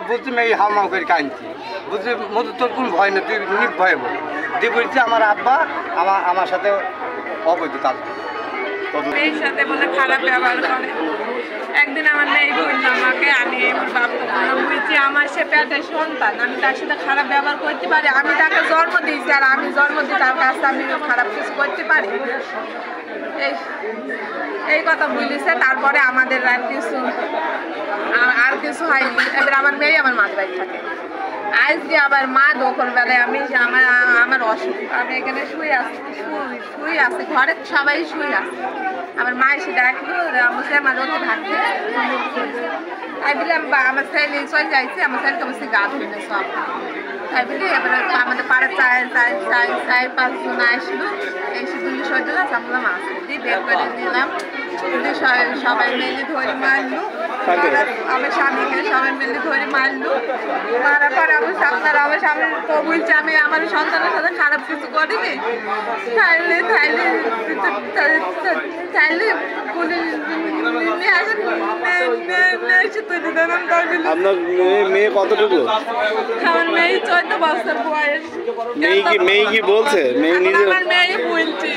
বুঝছি মেয়ে হাওয়া করে কাঁদছি বুঝছি মধু তোর কোন ভয় না তুই নির্ভয় বল দিয়ে বলছি আমার আব্বা আমার সাথে অবৈধ কাজ মেয়ের সাথে বলে খারাপ ব্যবহার করে। একদিন আমার মেয়ে বলল আমাকে, আমি আমার বাপকে বলছি আমার সে পেটের সন্তান, আমি তার সাথে খারাপ ব্যবহার করতে পারি? আমি তাকে জন্ম দিয়েছি আর আমি জন্ম দিয়ে তার কাছে আমি খারাপ কিছু করতে পারি? এই কথা বলেছে। তারপরে আমাদের আর কিছু হয়নি। এবার আমার মেয়ে আমার মাঝ বাড়ি থাকে। আজকে আবার মা দুপুরবেলায় আমার অসুখ, আমি এখানে শুয়ে আছি ঘরে সবাই শুয়ে আছে। আমার মা এসে ডাকলো, আমার রোদে ভাবছে তাই বলে আমার ছেলে চলে যাইছে, আমার ছেলেকে বসে গা ধুলে সব তাই বলে এবার আমাদের পাড়ার চার পাঁচজন আসলো, এসে দুলি সই দিল চাপলাম আসতে দিয়ে বের করে নিলাম। সবাই মিলে ধরে মারলো, আমার স্বামীকে সবাই মিলে ধরে মারলো। মারার পর আমার স্বামী তো বলছে আমি আমার সন্তানের সাথে খারাপ কিছু করিনি, চাইলে পুলিশ নিয়ে আসেন। আপনার মেয়ে কতটুকু? আমার মেয়ে 14 বছর বয়স। মেয়ে কি বলছে? মেয়ে নিজে আমার মেয়ে বলছে